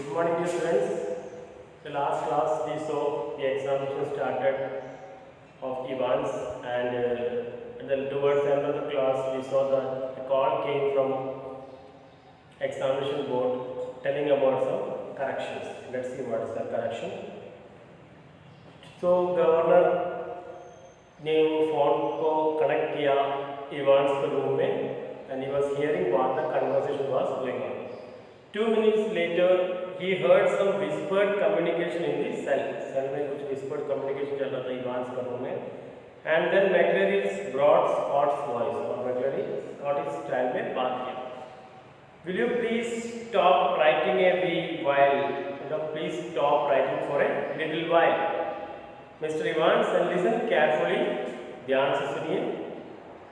Good morning, dear friends. The last class we saw the examination started of Evans, and then towards the end of the class we saw that a call came from examination board telling about some corrections. Let's see what is the correction. So governor ने phone को connect किया Evans के room में, and he was hearing what the conversation was going on. 2 minutes later, he heard some whispered communication in the cell. Cell में कुछ whispered communication चल रहा था इवांस के रूम में. And then McCleary's brought Scott's voice, और McCleary Scott's style में बात किया. Will you please stop writing a while? Please stop writing for a little while. Mr. Evans, and listen carefully. ध्यान से सुनिए.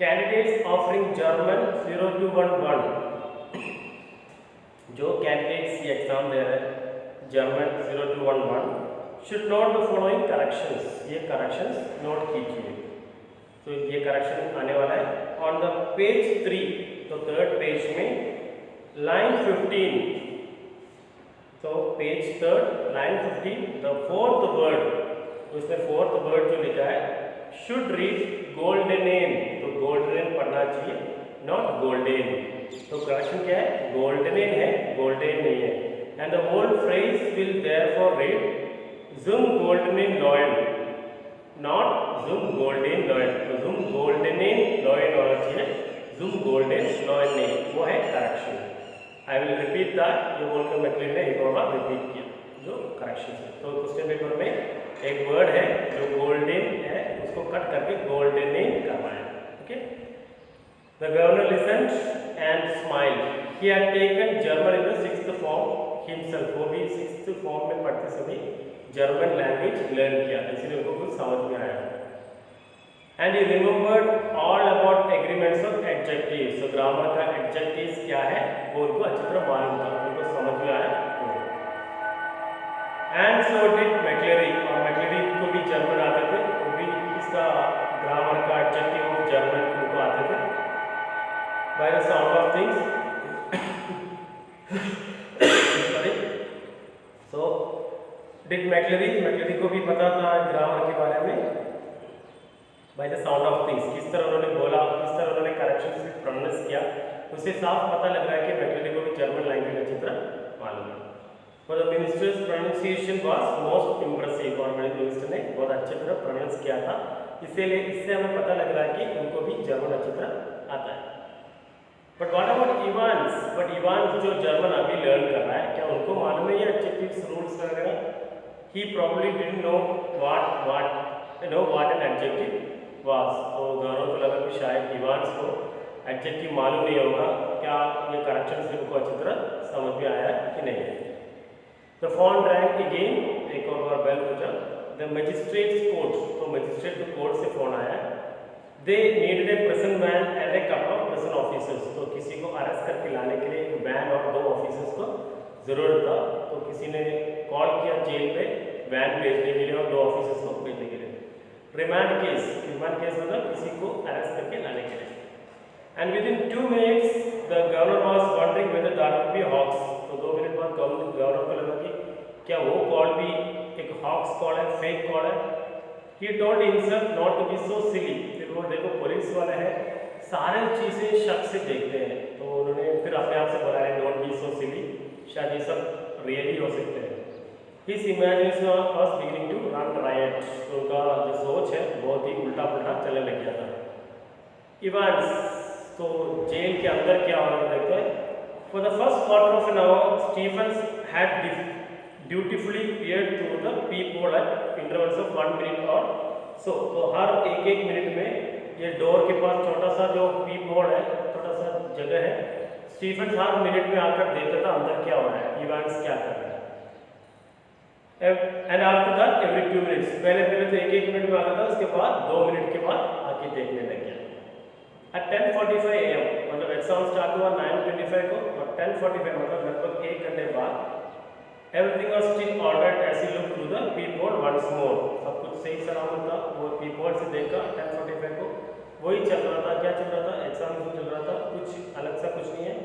Candidates offering German 0211, जो candidates ये exam दे रहे हैं German 0211 should note the following corrections. ये करेक्शंस नोट कीजिए. तो ये करेक्शन आने वाला है ऑन द पेज 3. तो थर्ड पेज में लाइन 15. तो page third line 15 the fourth word, उसमें फोर्थ वर्ड जो लिखा है शुड रीड गोल्डन. तो गोल्डन पढ़ना चाहिए, नॉट गोल्डन. तो करेक्शन क्या है? गोल्डन है, गोल्डन नहीं है. And the whole phrase will therefore read zum golden lion, not zum golden lion. तो ज़ुम गोल्डन लॉयन होना चाहिए, ज़ुम गोल्डन लॉयन नहीं. वो है correction. I will repeat that. ये बोलकर मैक्लेरी ने एक और बार रिपीट किया जो करेक्शन है. तो क्वेश्चन पेपर में एक वर्ड है जो गोल्डन है, उसको कट करके गोल्डन करना है. Okay. The governor listened and smiled. He had taken German in the 6th form himself. वो भी 6th form में पढ़ते समय जर्मन लैंग्वेज लर्न किया, इसलिए उनको कुछ समझ में आया. And he remembered all about agreements of adjectives. So grammar का adjectives क्या है वो उनको अच्छी तरह मालूम था, उनको समझ में आया. And so did McCleary. और McCleary को भी जर्मन आते थे, वो भी इसका ग्रामर का adjective of जर्मन उनको आते थे. By the sound of things. Sorry. So did McCleary को भी पता था ग्रामर के बारे में. By the sound of things, किस तरह उन्होंने बोला, किस तरह उन्होंने करेक्शन से प्रोनाउंस किया, उससे साफ पता लग रहा है कि McCleary को भी जर्मन लैंग्वेज अच्छी तरह मालूम है. For the minister's pronunciation was most impressive. और मिनिस्टर ने बहुत अच्छी तरह प्रोनाउंस किया था, इससे हमें पता लग रहा है कि उनको भी जर्मन अच्छी तरह आता है. But what about Evans? But Evans जो जर्मन अभी लर्न कर रहा है, क्या उनको मालूम है ये एडजेक्टिव्स रूल्स वगैरह? ही probably didn't know what an adjective was. तो गौरव को लगा कि शायद इवांस को एडजेक्टिव मालूम नहीं होगा. क्या ये करेक्शन से उनको अच्छी तरह समझ में आया कि नहीं? The phone rang again. एक और बार बेल बजा. The magistrates court. तो मजिस्ट्रेट कोर्ट से फोन आया. They needed a prison van and a couple of prison officers. तो किसी को अरेस्ट करके लाने के लिए एक वैन और 2 ऑफिसर्स को ज़रूरत था. तो किसी ने कॉल किया जेल पे वैन भेजने के लिए और 2 ऑफिसर्स को भेजने के लिए. रिमांड केस मतलब किसी को अरेस्ट करके लाने के लिए. And within 2 minutes the governor was wondering whether that would be hoax. तो 2 मिनट बाद गवर्नर को लगा कि क्या वो कॉल भी एक हॉक्स कॉल है, फेक कॉल है. He told himself not to be so silly. फिर वो देखो पुलिस वाले हैं, सारे चीज़ें शक से देखते हैं, तो उन्होंने फिर अपने आप से बोला है डोंट बी सो सिली, शायद ये सब रियली हो सकते हैं. His imagination was beginning to run riot. तो उनका जो सोच है बहुत ही उल्टा पुल्टा चलने लग गया था. इवांस. तो जेल के अंदर क्या हो रहा है देखते हैं. For the first quarter of an hour, Stephens had dutifully peered through the peephole at intervals of 1 minute or so. तो हर एक मिनट में ये डोर के पास छोटा सा जो पीपहोल है, छोटा सा जगह है, स्टीफन हर मिनट में आकर देखता था अंदर क्या हो रहा है, इवांस क्या कर रहा है. And after that every 2 minutes. पहले तो एक मिनट में आता था, उसके बाद 2 मिनट के बाद आके देखने लग गया. At 10:45 AM, मतलब एग्जाम स्टार्ट हुआ 9:25 को, और 10:45 मतलब लगभग 1 घंटे बाद everything was still alright as he looked through the peephole once more. सब कुछ सही सलामत था. वो peephole से देखा 10:45 को, वही चल रहा था. क्या चल रहा था? एग्जाम चल रहा था, कुछ अलग सा कुछ नहीं है.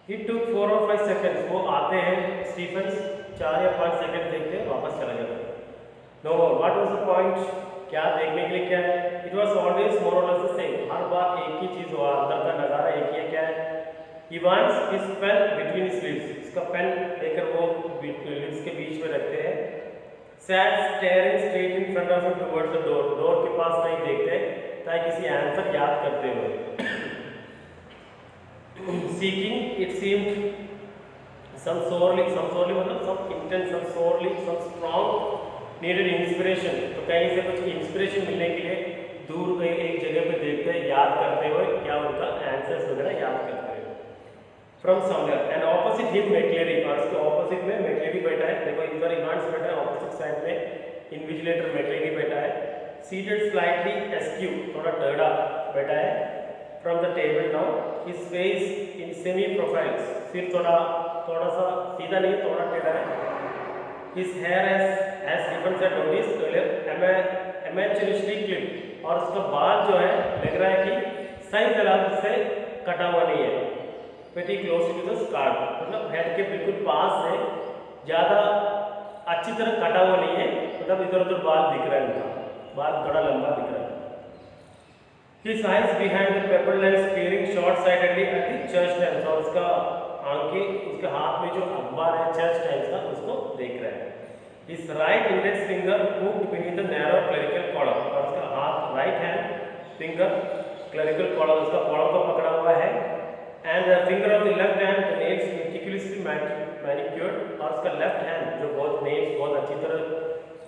It took 4 or 5 seconds. वो आते हैं स्टीफन्स 4 या 5 सेकंड देखते हैं वापस चला जाता है. No more. What was the point? क्या देखने के लिए क्या है? It was always more or less the same. हर बार एक ही चीज हुआ, अंदर का नजारा एक ही है. क्या है? Evans his pen between his lips. इसका पेन लेकर वो लिप्स के बीच में रखते हैं. Sat staring straight in front of him towards the door. Door के पास नहीं देखते ताकि किसी आंसर याद करते हुए. Seeking, it seemed, some sorely मतलब some intense, some sorely, some strong needed inspiration. तो कहीं से कुछ इंस्पिरेशन मिलने के लिए दूर गए एक जगह पे देखते हैं, याद करते हुए क्या उनका आंसर्स वगैरह याद करते हुए. From somewhere and opposite him McCleary, और उसके ऑपोजिट में McCleary बैठा है. देखो इधर इवांस बैठा है, ऑपोजिट साइड में इन्विजिलेटर McCleary बैठा है. Seated slightly askew, थोड़ा टेढ़ा बैठा है. From the table now, his face in semi-profile, सिर थोड़ा सा सीधा नहीं, थोड़ा टेढ़ा है. His hair as Evans had noticed earlier, amateurishly clipped, और उसका बाल जो है लग रहा है कि सही तरह से कटा हुआ नहीं है. Pretty close to the scalp, मतलब हेड के बिल्कुल पास से, ज़्यादा अच्छी तरह कटा हुआ नहीं है, मतलब इधर उधर बाल दिख रहा है उनका, बाल थोड़ा लंबा दिख रहा है. His eyes behind the pepper lens peering short-sightedly at the church times, और उसका आंखें उसके हाथ में जो अखबार है चर्च टाइम्स का उसको देख रहा है. His right index finger hooked beneath the narrow clerical collar, और उसका हाथ right hand finger clerical collar, उसका कॉलर को पकड़ा हुआ है. And the finger of the left hand, the nails meticulously manicured, और उसका लेफ्ट हैंड जो बहुत नेल्स बहुत अच्छी तरह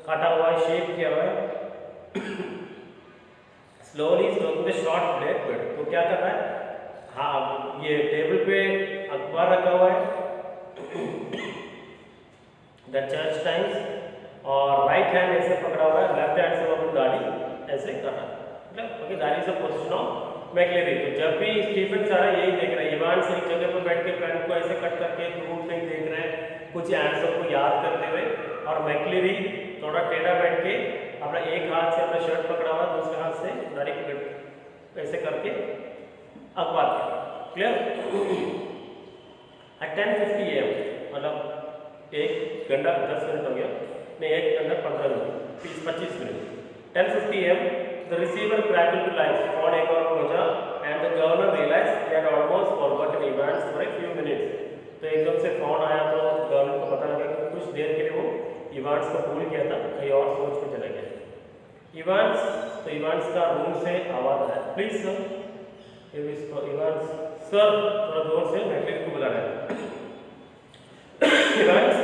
काटा हुआ है, शेप किया हुआ है. Slowly stroking the short black bed. तो क्या कर रहा है? हाँ, ये टेबल पे अखबार रखा हुआ है द चर्च टाइम्स, और राइट हैंड ऐसे पकड़ा हुआ है, लेफ्ट हैंड से वो अपनी दाढ़ी ऐसे कर रहा है, मतलब ओके दाढ़ी से पोजीशन ऑफ मैक्लेरी. तो जब भी स्टीफन सारा यही देख रहे हैं, इवांस एक जगह पर बैठ के पेन को ऐसे कट करके दूर से ही देख रहे हैं कुछ आंसर को याद करते हुए, और मैक्लेरी थोड़ा टेढ़ा बैठ के अपना एक हाथ से अपना शर्ट पकड़ा हुआ, दूसरे हाथ से दाढ़ी पकड़ ऐसे करके अखबार. क्लियर? एट 10:50 AM, मतलब 1 घंटा 10 मिनट हो गया, नहीं 1 घंटा 15 minute 25 minute. 10:50 AM, the receiver crackled to life. Phone एक और पहुंचा and the governor realized he had almost forgotten Evans for a few minutes. तो एकदम से फोन आया तो गवर्नर को पता लगा कि कुछ देर के लिए वो इवांस को भूल गया था, कहीं और सोच में चला गया. इवांस, तो इवांस का रूम से आवाज आया. Please sir. इवांस सर थोड़ा जोर से मैक्लेरी को बुला रहा है. Evans,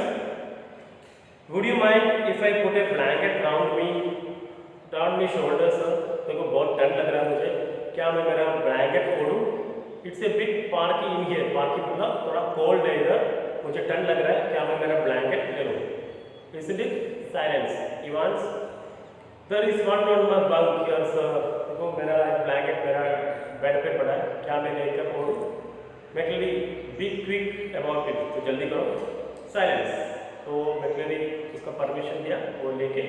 would you mind if I put A blanket down me shoulder sir. देखो बहुत ठंड लग रहा है मुझे, क्या मैं मेरा ब्लैंकेट ओढ़ूं? It's a big parky in here. Parky मतलब थोड़ा कोल्ड है इधर, मुझे ठंड लग रहा है, क्या मैं मेरा ब्लैंकेट ले लूं? Isn't it? Silence. Evans, there is one on my bunk here, sir. देखो मेरा ब्लैंकेट मेरा बेड पे पड़ा है, क्या मैं लेकर ओढ़ूं? मैक्लेरी, be quick about it. तो जल्दी करो. Silence. तो मैक्लेरी उसका परमिशन दिया, वो लेके.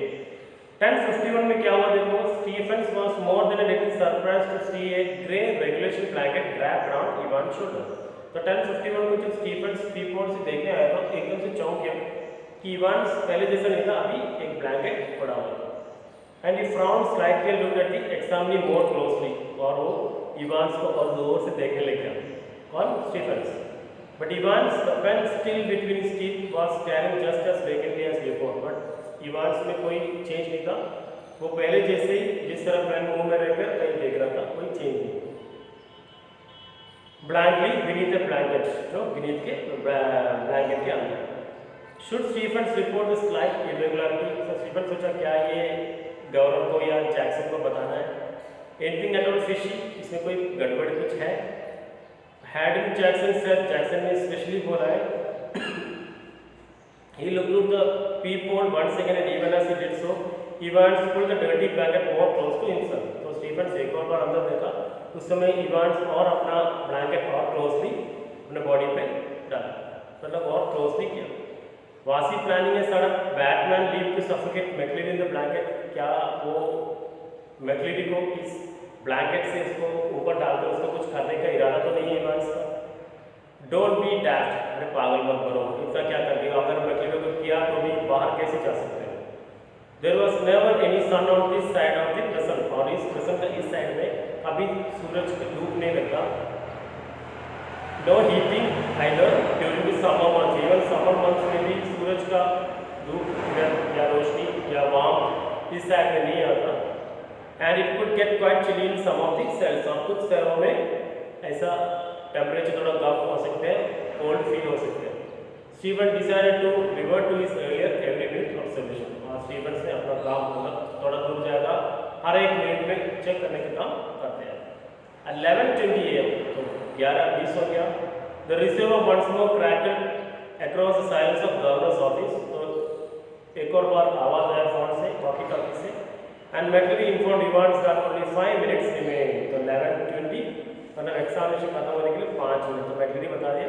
10:51 में क्या हुआ देखो. Stephens was more than a little surprised to see a grey regulation blanket wrapped around Evans' shoulder. तो 10:51 को जब स्टीफन्स पीपोर्ट से देखने आया तो एकदम से चौंक गया कि इवांस पहले जैसा नहीं था, अभी एक ब्लैंकेट पड़ा हुआ है. And he frowned slightly and looked at the examining more closely, और वो इवांस को और जोर से देखने लग गया. कौन? Stephens. But Evans, the pen still between his teeth was staring just as vacantly as before. But Evans में कोई चेंज नहीं था, वो पहले जैसे ही जिस तरह पेन मुंह में रहकर कहीं देख रहा था, कोई चेंज नहीं. ब्लैंकली बीनीथ द ब्लैंकेट, जो बीनीथ के ब्लैंकेट के अंदर. Should Stephens report the slight irregularity? So Stephens सोचा क्या ये गवर्नर को या जैक्सन को बताना है? Anything at all fishy? इसमें कोई गड़बड़ कुछ है? Hadn't Jackson said? Jackson ने स्पेशली बोला है. He looked through the peephole once again and even as he did so, Evans pulled the dirty blanket more close to himself. तो Stephens एक और बार अंदर देखा, उस समय Evans और अपना ब्लैंकेट और क्लोजली अपने बॉडी पे डाला, मतलब और क्लोजली किया. Was he planning a sort of Batman leap to suffocate McCleary in the blanket? क्या वो McCleary को इस ब्लैंकेट से इसको ऊपर डालकर उसको कुछ करने का इरादा तो नहीं है इवांस का? डोंट बी डैफ्ट, अरे पागल मत बनो, इतना क्या कर दिया, अगर मैक्लिरो को किया तो भी बाहर कैसे जा सकते हैं। There was never any sun on this side of the present, और इस प्रेजेंट का इस साइड में अभी सूरज की धूप नहीं लगता। No heating either during the summer months, even summer months में भी सूरज का धूप या रोशनी या वार्म इस साइड में नहीं आता। And it could get quite chilly in some of the cells, और कुछ सेलों में ऐसा टेम्परेचर थोड़ा कम हो सकते हैं, कोल्ड फील हो सकते हैं। Stephen decided to revert to his earlier every minute observation, और स्टीफन ने अपना काम थोड़ा दूर जाएगा, हर एक मिनट में चेक करने का काम करते हैं। 11:20 AM, तो 11:20 हो गया। The receiver once more crackled across the silence of governor's office, तो एक और बार आवाज आया फोन से, वॉकी टॉकी से। And McCleary informed Evans that only 5 minutes remain, तो 11:20 मतलब एग्जामिनेशन खत्म होने के लिए 5 मिनट, तो मैक्लिरी बता दिया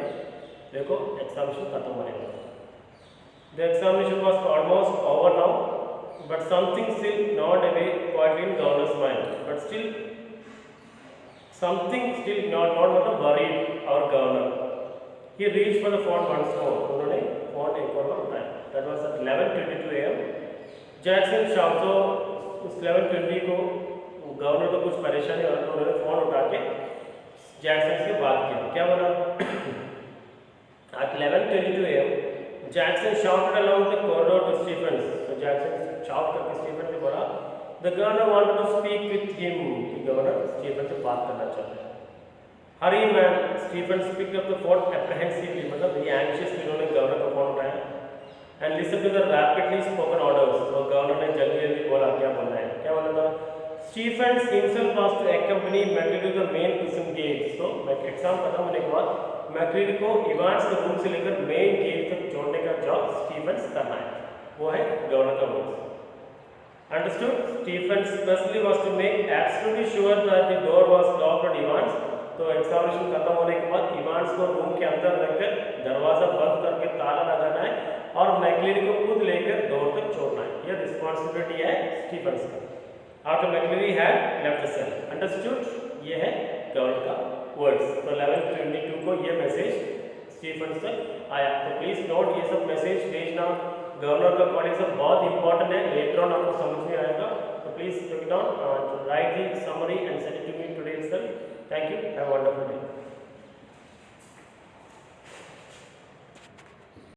देखो एग्जामिनेशन खत्म होने वाला है। The examination was almost over now, but something still not away quietly in governor's mind, but still something still not मतलब वरीड और governor. He reach for the phone once more, उन्होंने फोन एक और बार उठाया। That was at 11:22 AM। Jackson शाम को उस 11:20 को गवर्नर को कुछ परेशानी हो रहा था, उन्होंने फोन उठा के जैक्सन से बात किया। क्या बोला? At 11:22 AM, Jackson shouted along the corridor to Stephens. So Jackson shout करके स्टीफन से बोला, The governor wanted to speak with him. कि गवर्नर स्टीफन से बात करना चाहते हैं। Hurry man, Stephen picked up the phone apprehensively, मतलब ये anxious उन्होंने गवर्नर का फोन उठाया। And listen to the rapidly spoken orders. तो गवर्नर ने जल्दी जल्दी बोला क्या बोलना है, क्या बोला था? Stephen himself was to accompany McLeod to the main prison gate. So exam खत्म होने के बाद मैक्लिरी को इवांस के रूम से लेकर मेन गेट तक जोड़ने का जॉब स्टीफन्स करना है, वो है गवर्नर का रूम। Understood? Stephens specially was to make absolutely sure that the door was locked on Evans, तो एग्जामिनेशन खत्म होने के बाद इवांस को रूम के अंदर रखकर दरवाजा बंद करके ताला लगाना है और मैक्लिरी को खुद लेकर डोर तक छोड़ना है, यह रिस्पॉन्सिबिलिटी है स्टीफन्स की। After McCleary had left the cell, understood? ये है गवर्नर का वर्ड्स। तो 11:22 को ये मैसेज स्टीफन तक आया। तो प्लीज नोट, ये सब मैसेज भेजना गवर्नर का कॉलेज सब बहुत इंपॉर्टेंट है, लेटर ऑन आपको समझ में आएगा। तो please take it down, write the summary and send it to me today itself. Thank you, have a wonderful day.